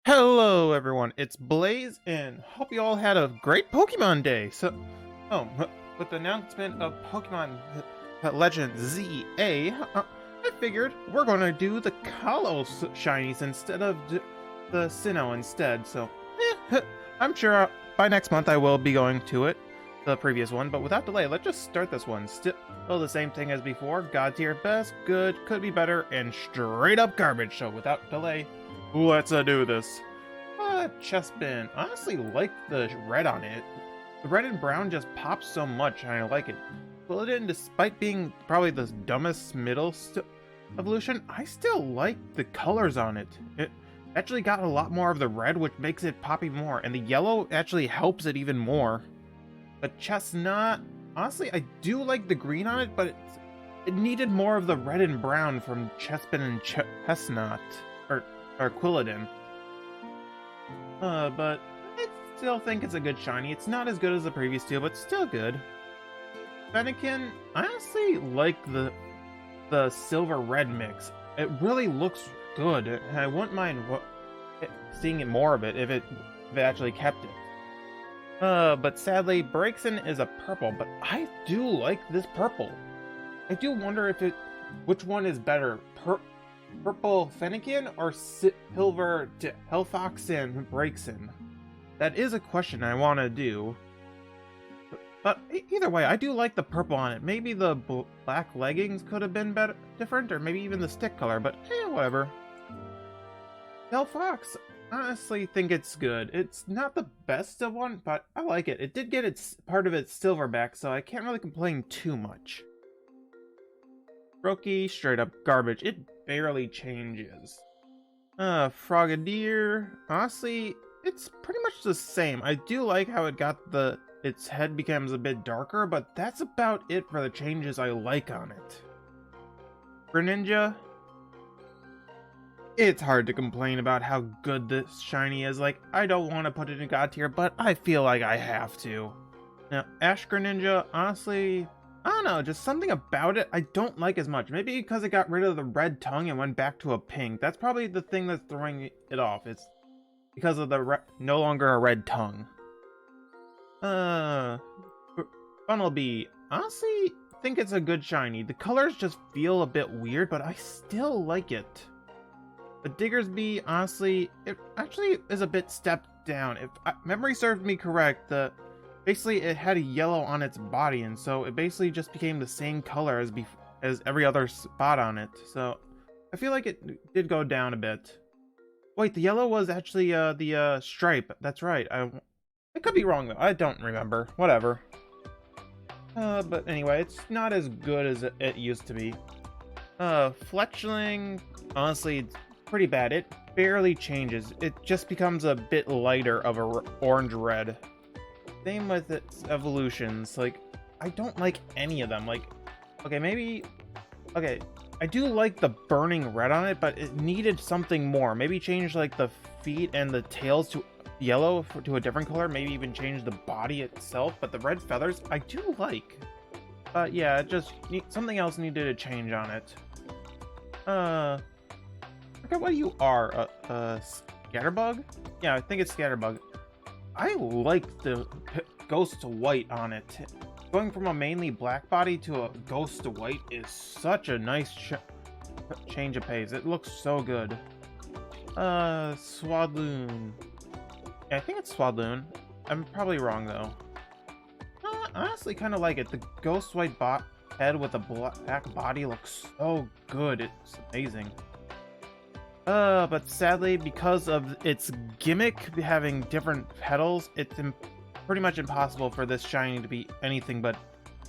Hello everyone, it's Blaze and hope you all had a great Pokemon day. With the announcement of Pokemon Legend ZA, I figured we're gonna do the Kalos shinies instead of the Sinnoh instead. I'm sure by next month I will be going to it, the previous one, but without delay, let's just start this one. Still the same thing as before, God tier, best, good, could be better, and straight up garbage. So without delay, let's do this. Chestbin. Honestly, like the red on it. The red and brown just pops so much, and I like it. Quilladin, despite being probably the dumbest middle evolution, I still like the colors on it. It actually got a lot more of the red, which makes it pop even more, and the yellow actually helps it even more. But Chestnut, honestly, I do like the green on it, but it needed more of the red and brown from Chespin and Chestnut, or Quilladin. But I still think it's a good shiny. It's not as good as the previous two, but still good. Fennekin, I honestly like the silver-red mix. It really looks good, and I wouldn't mind seeing it more of it if it actually kept it. But sadly, Braixen is a purple, but I do like this purple. I do wonder which one is better, Purple Fennekin or Silver Helfoxin Braixen? That is a question I want to do. But either way, I do like the purple on it. Maybe the black leggings could have been different, or maybe even the stick color, but whatever. Helfox, honestly think it's good. It's not the best of one, but I like it. It did get part of its silver back, so I can't really complain too much. Brokey, straight up garbage. It barely changes. Frogadier, honestly, it's pretty much the same. I do like how it got its head becomes a bit darker, but that's about it for the changes I like on it. Greninja, it's hard to complain about how good this shiny is. Like, I don't want to put it in God tier, but I feel like I have to. Now, Ash Greninja, honestly, I don't know, just something about it I don't like as much. Maybe because it got rid of the red tongue and went back to a pink. That's probably the thing that's throwing it off. It's because of the no longer a red tongue. Funnelby, honestly think it's a good shiny. The colors just feel a bit weird, but I still like it. The Diggersby, honestly, it actually is a bit stepped down. If memory serves me correct, basically it had a yellow on its body, and so it basically just became the same color as every other spot on it. So I feel like it did go down a bit. Wait, the yellow was actually the stripe. That's right. I could be wrong though. I don't remember. Whatever. But anyway, it's not as good as it used to be. Fletchling, honestly, it's pretty bad. It barely changes. It just becomes a bit lighter of a orange-red. Same with its evolutions. Like, I don't like any of them. Like, okay, I do like the burning red on it, but it needed something more. Maybe change like the feet and the tails to yellow to a different color. Maybe even change the body itself. But the red feathers, I do like. But yeah, something else needed to change on it. I forget what you are. Scatterbug? Yeah, I think it's Scatterbug. I like the ghost to white on it. Going from a mainly black body to a ghost to white is such a nice change of pace. It looks so good. Swadloon. Yeah, I think it's Swadloon. I'm probably wrong though. I honestly kind of like it. The ghost white head with a black body looks so good. It's amazing. But sadly, because of its gimmick having different petals, it's pretty much impossible for this shiny to be anything but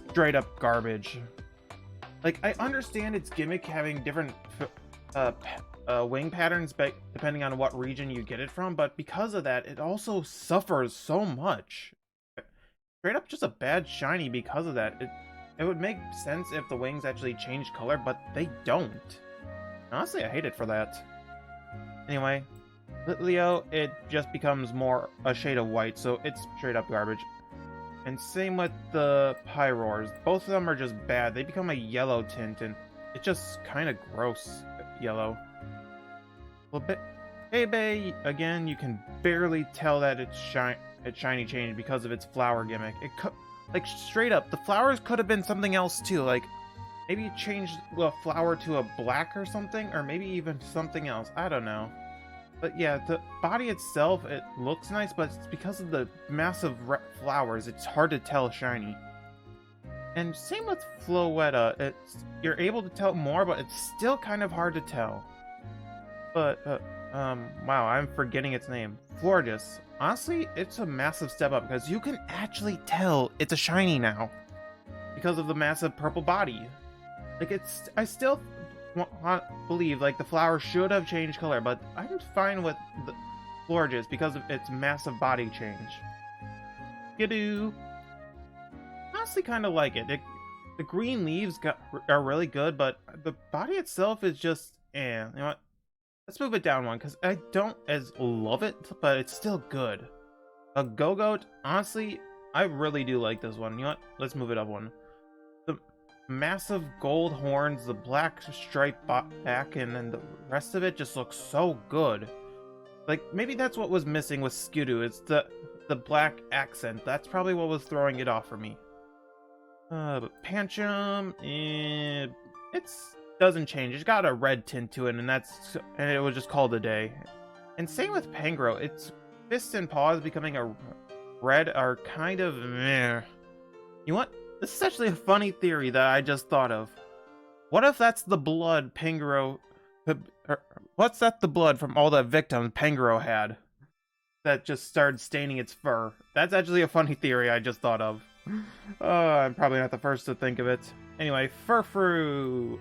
straight up garbage. Like, I understand its gimmick having different wing patterns depending on what region you get it from, but because of that, it also suffers so much. Straight up just a bad shiny because of that. It would make sense if the wings actually changed color, but they don't. Honestly, I hate it for that. Anyway, Litleo, it just becomes more a shade of white, so it's straight up garbage. And same with the Pyroars. Both of them are just bad. They become a yellow tint, and it's just kind of gross yellow. A little bit. Bay, again, you can barely tell that it's shiny change because of its flower gimmick. It could, like, straight up, the flowers could have been something else too. Like, maybe it changed a flower to a black or something, or maybe even something else. I don't know. But yeah, the body itself, it looks nice, but it's because of the massive flowers, it's hard to tell shiny. And same with Floetta, you're able to tell more, but it's still kind of hard to tell. But, wow, I'm forgetting its name. Florges. Honestly, it's a massive step up, because you can actually tell it's a shiny now. Because of the massive purple body. Like, I still believe, like, the flower should have changed color, but I'm fine with the Florges because of its massive body change. Skidoo. Honestly kind of like it. The green leaves are really good, but the body itself is just, you know what? Let's move it down one, because I don't as love it, but it's still good. A Gogoat, honestly, I really do like this one. You know what? Let's move it up one. The massive gold horns, the black striped back, and then the rest of it just looks so good. Like, maybe that's what was missing with Skidoo. It's the black accent. That's probably what was throwing it off for me. But Pancham, it doesn't change. It's got a red tint to it, and it was just called a day. And same with Pangro. Its fists and paws becoming a red are kind of meh. You know what? This is actually a funny theory that I just thought of. What if that's the blood Pangro... What's that the blood from all the victims Pangro had that just started staining its fur? That's actually a funny theory I just thought of. I'm probably not the first to think of it. Anyway, Furfrou.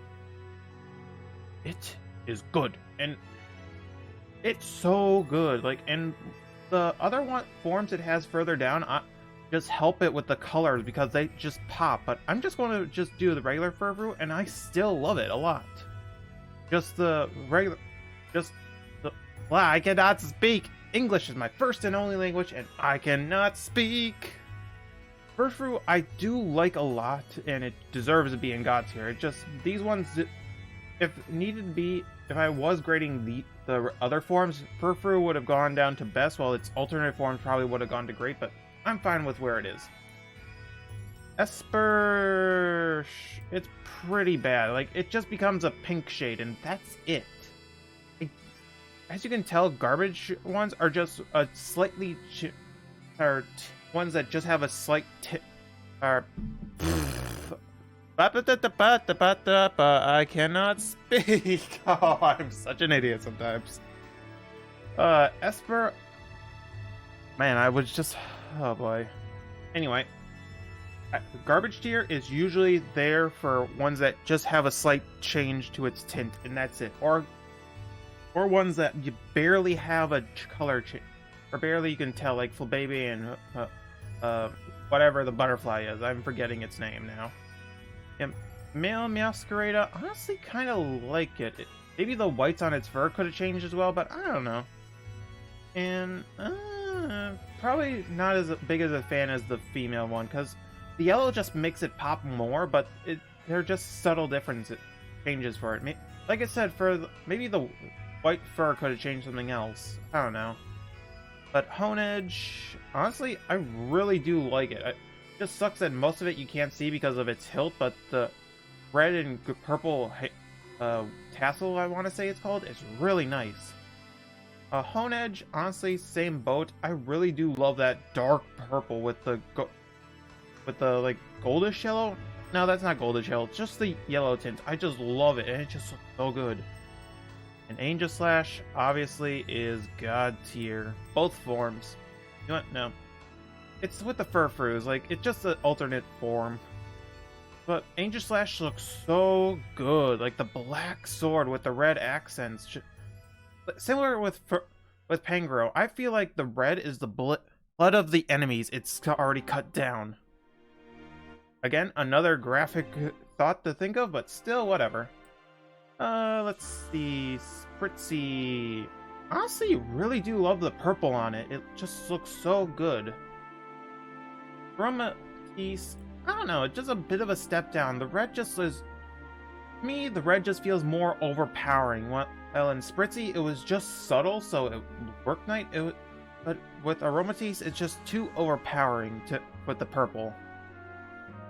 It is good, and it's so good. Like, and the other forms it has further down, just help it with the colors because they just pop. But I'm just going to just do the regular Furfrou, and I still love it a lot. Just the regular, wow, I cannot speak. English is my first and only language, and I cannot speak. Furfrou, I do like a lot, and it deserves to be in God tier. It just, these ones, if needed to be, if I was grading the other forms, Furfrou would have gone down to best, while its alternate forms probably would have gone to great, but I'm fine with where it is. Espurr, it's pretty bad. Like, it just becomes a pink shade, and that's it. As you can tell, garbage ones are just a slightly, ones that just have a slight I cannot speak. Oh, I'm such an idiot sometimes. Espurr, man, I was just, oh boy. Anyway, garbage tier is usually there for ones that just have a slight change to its tint, and that's it. Or ones that you barely have a color change, or barely you can tell, like Flabébé and whatever the butterfly is. I'm forgetting its name now. Yeah, male Meowscarada, honestly kind of like it. Maybe the whites on its fur could have changed as well, but I don't know. And probably not as big as a fan as the female one, because the yellow just makes it pop more, but they're just subtle changes for it. Like I said, maybe the white fur could have changed something else. I don't know. But Honedge, honestly, I really do like it. It just sucks that most of it you can't see because of its hilt, but the red and purple tassel, I want to say it's called, is really nice. Honedge, honestly, same boat. I really do love that dark purple with the like goldish yellow. No, that's not goldish yellow. It's just the yellow tint. I just love it, and it just looks so good. And Aegislash, obviously, is God tier. Both forms. You know what? No. It's with the Furfrous. Like, it's just an alternate form. But Aegislash looks so good. Like, the black sword with the red accents. Similar with Pangro. I feel like the red is the blood of the enemies it's already cut down. Again, another graphic thought to think of, but still, whatever. Let's see. Spritzee. Honestly, really do love the purple on it. It just looks so good. Brumatis, I don't know, it's just a bit of a step down. The red just is, to me, the red just feels more overpowering. Ellen Spritzy, it was just subtle, so it worked night. But with Aromatisse, it's just too overpowering with the purple.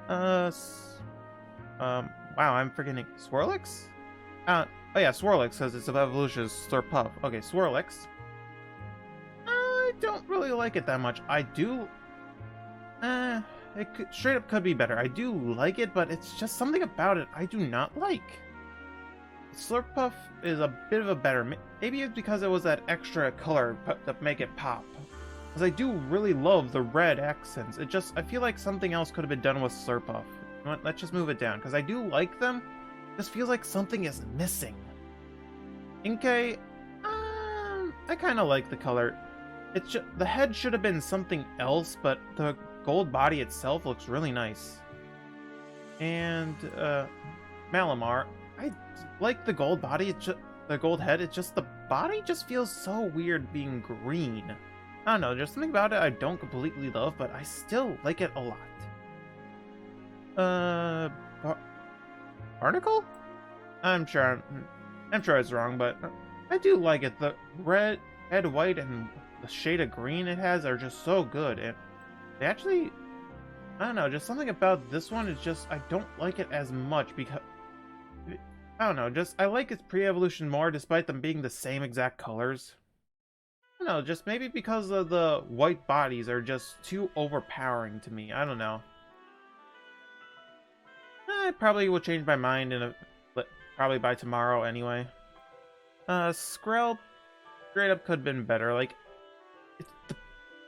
Wow, I'm forgetting Swirlix. Oh yeah, Swirlix says it's of evolution Slurpuff. Okay, Swirlix. I don't really like it that much. I do. Straight up could be better. I do like it, but it's just something about it I do not like. Slurpuff is a bit of a better. Maybe it's because it was that extra color to make it pop. Because I do really love the red accents. I feel like something else could have been done with Slurpuff. You know what? Let's just move it down because I do like them. It just feels like something is missing. Inkay, I kind of like the color. The head should have been something else, but the gold body itself looks really nice. And Malamar, I like the gold body. The gold head. It's just the body just feels so weird being green. I don't know. There's something about it I don't completely love, but I still like it a lot. Barnacle? I'm sure it's wrong, but I do like it. The red, white, and the shade of green it has are just so good. And they actually, I don't know, just something about this one is just, I don't like it as much because, I don't know, I like its pre-evolution more despite them being the same exact colors. I don't know, just maybe because of the white bodies are just too overpowering to me. I don't know. I probably will change my mind probably by tomorrow anyway. Skrell straight up could have been better. Like,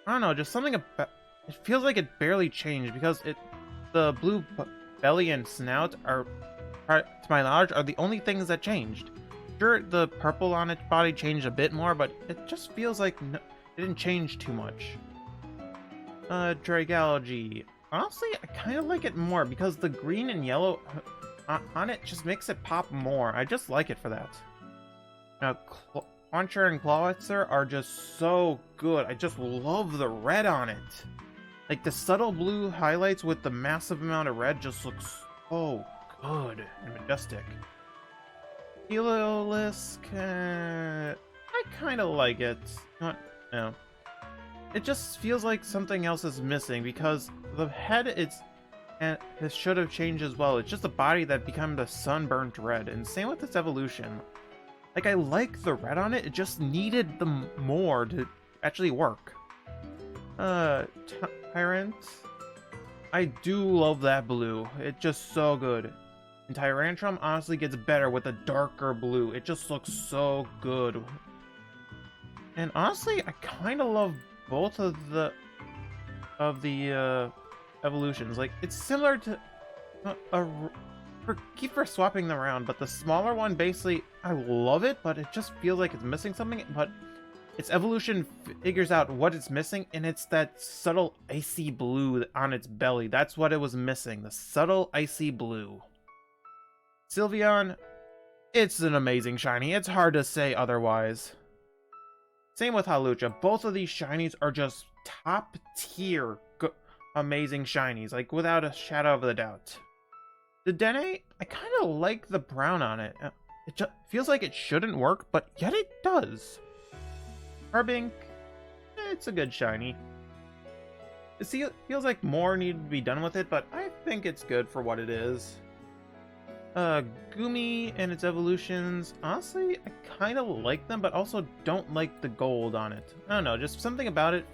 I don't know, just something about it feels like it barely changed because the blue belly and snout are, to my knowledge, are the only things that changed. Sure, the purple on its body changed a bit more, but it just feels like it didn't change too much. Dragalge. Honestly, I kind of like it more because the green and yellow on it just makes it pop more. I just like it for that. Now, Quancher and Clawitzer are just so good. I just love the red on it. Like, the subtle blue highlights with the massive amount of red just looks so good and majestic. Heliolisk, I kind of like it. No. It just feels like something else is missing because the head it should have changed as well. It's just a body that became the sunburnt red, and same with its evolution. Like, I like the red on it, it just needed the more to actually work. Tyrant. I do love that blue. It's just so good. And Tyrantrum honestly gets better with a darker blue. It just looks so good. And honestly, I kind of love both of the evolutions. Like, it's similar to keep swapping them around, but the smaller one basically I love it, but it just feels like it's missing something. But its evolution figures out what it's missing, and it's that subtle icy blue on its belly. That's what it was missing, the subtle icy blue. Sylveon, it's an amazing shiny. It's hard to say otherwise. Same with Hawlucha. Both of these shinies are just top tier amazing shinies, like without a shadow of a doubt. The Dene, I kind of like the brown on it. It just feels like it shouldn't work, but yet it does. Carbink, it's a good shiny. It feels like more needed to be done with it, but I think it's good for what it is. Gumi and its evolutions, honestly, I kind of like them, but also don't like the gold on it. I don't know, just something about it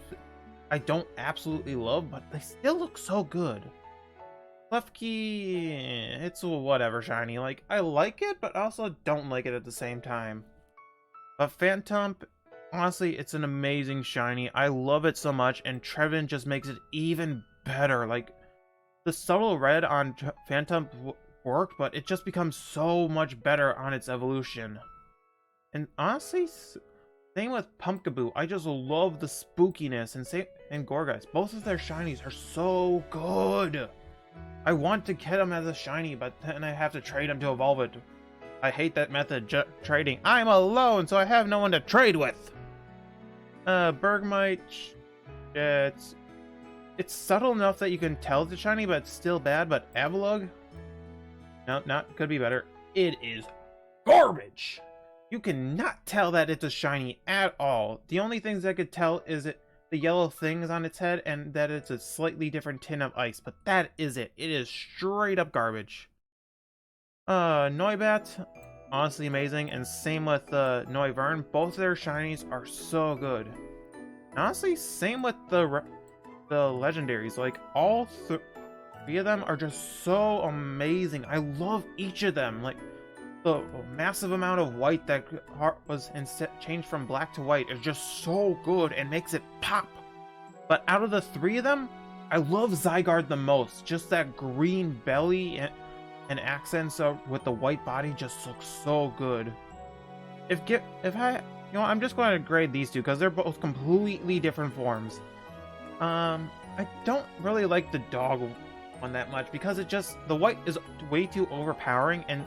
I don't absolutely love, but they still look so good. Klefki, it's a whatever shiny. Like, I like it, but also don't like it at the same time. But Phantump, honestly, it's an amazing shiny. I love it so much, and Trevin just makes it even better. Like, the subtle red on Phantump worked, but it just becomes so much better on its evolution. And honestly, same with Pumpkaboo. I just love the spookiness, and Gorgeist. Both of their shinies are so good. I want to get them as a shiny, but then I have to trade them to evolve it. I hate that method, trading. I'm alone, so I have no one to trade with. Bergmite, it's subtle enough that you can tell it's a shiny, but it's still bad. But Avalugg, no, could be better. It is garbage. You cannot tell that it's a shiny at all. The only things I could tell is the yellow things on its head and that it's a slightly different tin of ice, but that is it. It is straight up garbage. Noibat, honestly amazing, and same with Noivern. Both their shinies are so good. Honestly, same with the legendaries. Like, all three of them are just so amazing. I love each of them. Like, the massive amount of white that was changed from black to white is just so good and makes it pop. But out of the three of them, I love Zygarde the most. Just that green belly and accents with the white body just looks so good. I'm just going to grade these two because they're both completely different forms. I don't really like the dog one that much because the white is way too overpowering, and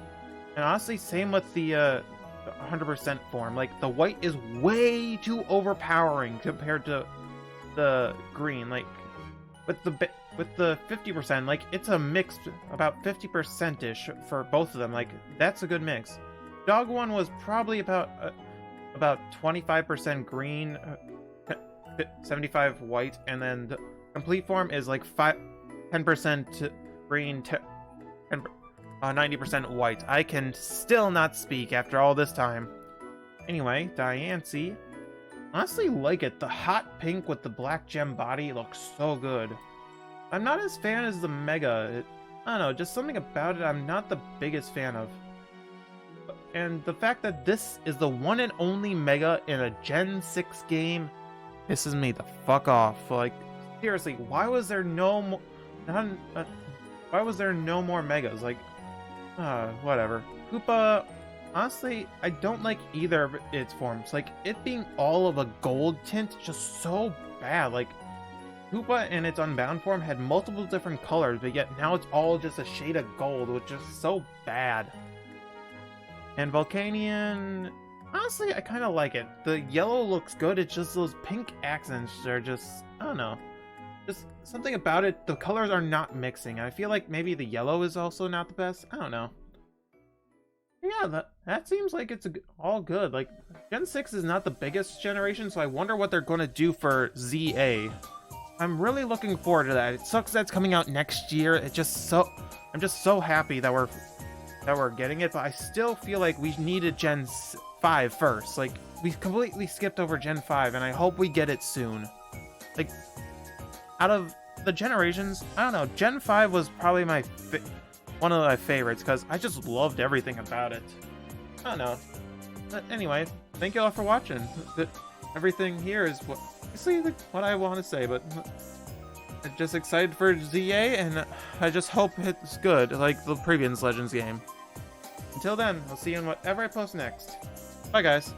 honestly, same with the 100% form. Like, the white is way too overpowering compared to the green. Like, with the 50%, like, it's a mix about 50%ish for both of them. Like, that's a good mix. Dog one was probably about 25% green, 75 white, and then the complete form is like 10% green, 90% white. I can still not speak after all this time. Anyway, Diancie. Honestly like it. The hot pink with the black gem body looks so good. I'm not as fan as the Mega. I don't know, just something about it I'm not the biggest fan of. And the fact that this is the one and only Mega in a Gen 6 game pisses me the fuck off. Like, seriously, why was there no more... why was there no more Megas? Like, whatever. Koopa, honestly, I don't like either of its forms. Like, it being all of a gold tint is just so bad. Like, Koopa in its Unbound form had multiple different colors, but yet now it's all just a shade of gold, which is so bad. And Volcanion, honestly, I kind of like it. The yellow looks good, it's just those pink accents are just, I don't know. Just something about it, the colors are not mixing. I feel like maybe the yellow is also not the best. I don't know. Yeah, that seems like it's all good. Like, Gen 6 is not the biggest generation, so I wonder what they're going to do for ZA. I'm really looking forward to that. It sucks that it's coming out next year. I'm just so happy that we're getting it, but I still feel like we needed Gen 5 first. Like, we completely skipped over Gen 5, and I hope we get it soon. Like, out of the generations, I don't know, Gen 5 was probably one of my favorites, because I just loved everything about it. I don't know. But anyway, thank you all for watching. Everything here is what I want to say, but I'm just excited for ZA, and I just hope it's good, like the previous Legends game. Until then, I'll see you in whatever I post next. Bye, guys.